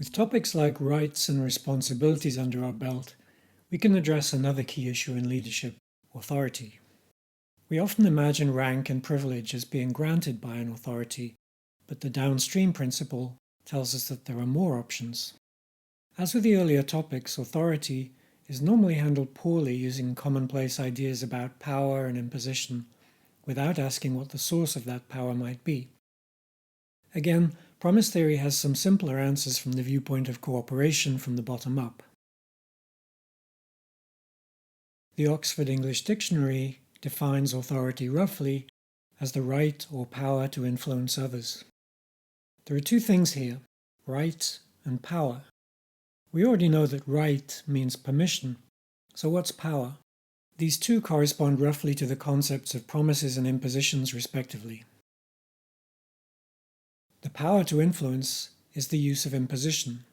With topics like rights and responsibilities under our belt, we can address another key issue in leadership: authority. We often imagine rank and privilege as being granted by an authority, but the Downstream Principle tells us that there are more options. As with the earlier topics, authority is normally handled poorly using commonplace ideas about power and imposition, without asking what the source of that power might be. Again, promise theory has some simpler answers from the viewpoint of cooperation from the bottom up. The Oxford English Dictionary defines authority roughly as the right or power to influence others. There are two things here: right and power. We already know that right means permission, so what's power? These two correspond roughly to the concepts of promises and impositions, respectively. The power to influence is the use of imposition.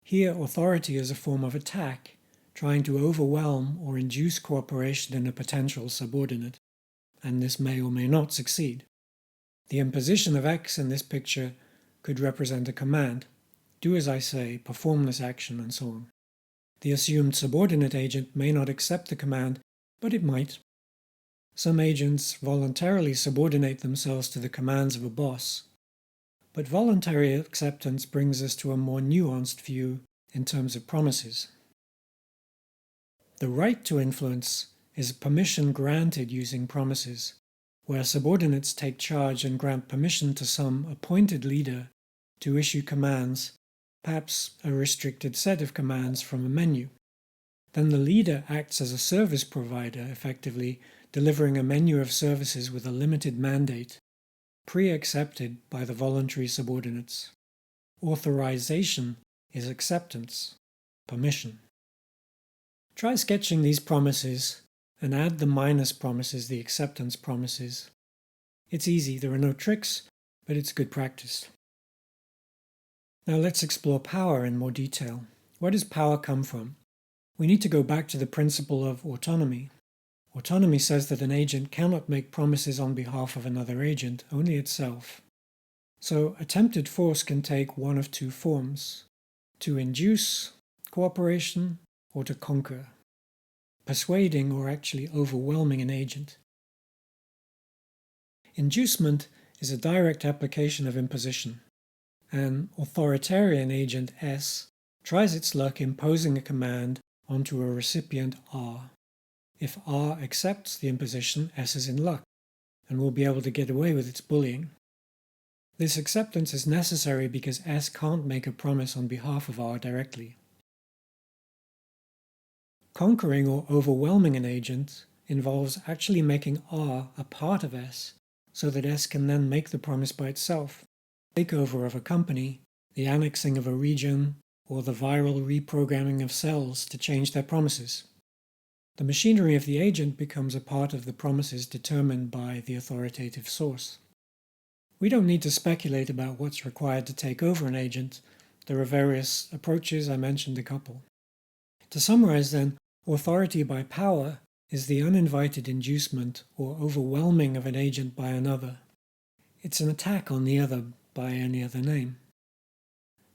Here, authority is a form of attack, trying to overwhelm or induce cooperation in a potential subordinate, and this may or may not succeed. The imposition of X in this picture could represent a command: do as I say, perform this action, and so on. The assumed subordinate agent may not accept the command, but it might. Some agents voluntarily subordinate themselves to the commands of a boss, but voluntary acceptance brings us to a more nuanced view in terms of promises. The right to influence is permission granted using promises, where subordinates take charge and grant permission to some appointed leader to issue commands, perhaps a restricted set of commands from a menu. Then the leader acts as a service provider, effectively delivering a menu of services with a limited mandate, pre-accepted by the voluntary subordinates. Authorization is acceptance, permission. Try sketching these promises and add the minus promises, the acceptance promises. It's easy, there are no tricks, but it's good practice. Now let's explore power in more detail. Where does power come from? We need to go back to the principle of autonomy. Autonomy says that an agent cannot make promises on behalf of another agent, only itself. So attempted force can take one of two forms: to induce cooperation or to conquer, persuading or actually overwhelming an agent. Inducement is a direct application of imposition. An authoritarian agent S tries its luck imposing a command onto a recipient R. If R accepts the imposition, S is in luck and will be able to get away with its bullying. This acceptance is necessary because S can't make a promise on behalf of R directly. Conquering or overwhelming an agent involves actually making R a part of S so that S can then make the promise by itself. Takeover of a company, the annexing of a region, or the viral reprogramming of cells to change their promises. The machinery of the agent becomes a part of the promises determined by the authoritative source. We don't need to speculate about what's required to take over an agent. There are various approaches, I mentioned a couple. To summarize then, authority by power is the uninvited inducement or overwhelming of an agent by another. It's an attack on the other by any other name.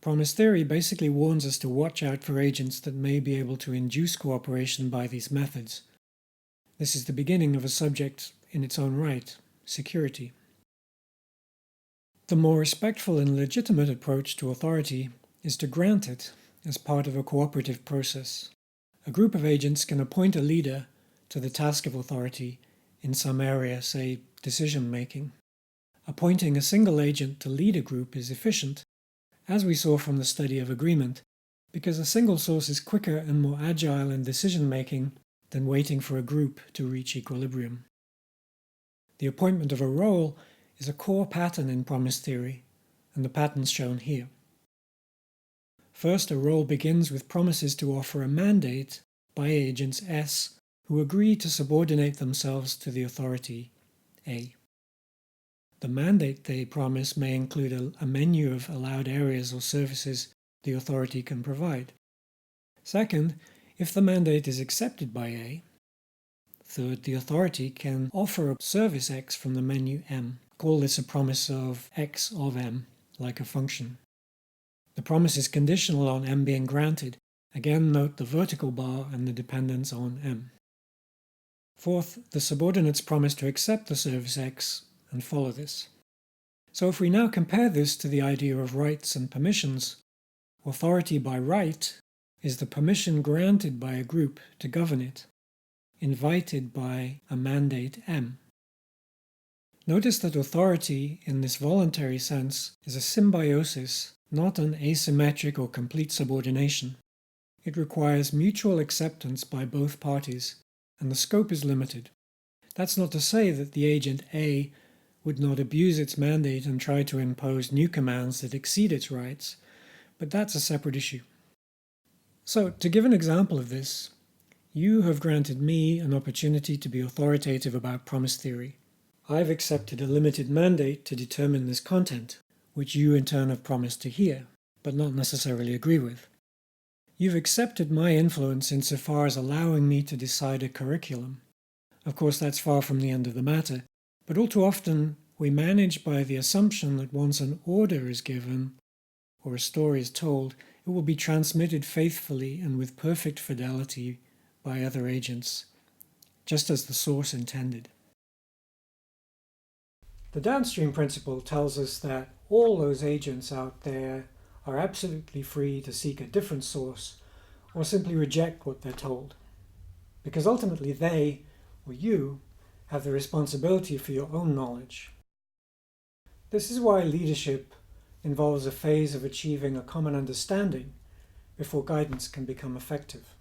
Promise theory basically warns us to watch out for agents that may be able to induce cooperation by these methods. This is the beginning of a subject in its own right: security. The more respectful and legitimate approach to authority is to grant it as part of a cooperative process. A group of agents can appoint a leader to the task of authority in some area, say decision-making. Appointing a single agent to lead a group is efficient, as we saw from the study of agreement, because a single source is quicker and more agile in decision-making than waiting for a group to reach equilibrium. The appointment of a role is a core pattern in promise theory, and the pattern's shown here. First, a role begins with promises to offer a mandate by agents S who agree to subordinate themselves to the authority A. The mandate they promise may include a menu of allowed areas or services the authority can provide. Second, if the mandate is accepted by A. Third, the authority can offer a service X from the menu M. Call this a promise of X of M, like a function. The promise is conditional on M being granted. Again, note the vertical bar and the dependence on M. Fourth, the subordinates promise to accept the service X and follow this. So if we now compare this to the idea of rights and permissions, authority by right is the permission granted by a group to govern it, invited by a mandate M. Notice that authority, in this voluntary sense, is a symbiosis, not an asymmetric or complete subordination. It requires mutual acceptance by both parties, and the scope is limited. That's not to say that the agent A would not abuse its mandate and try to impose new commands that exceed its rights, but that's a separate issue. So, to give an example of this, you have granted me an opportunity to be authoritative about promise theory. I've accepted a limited mandate to determine this content, which you in turn have promised to hear, but not necessarily agree with. You've accepted my influence insofar as allowing me to decide a curriculum. Of course, that's far from the end of the matter, but all too often we manage by the assumption that once an order is given, or a story is told, it will be transmitted faithfully and with perfect fidelity by other agents, just as the source intended. The Downstream Principle tells us that all those agents out there are absolutely free to seek a different source or simply reject what they're told, because ultimately they, or you, have the responsibility for your own knowledge. This is why leadership involves a phase of achieving a common understanding before guidance can become effective.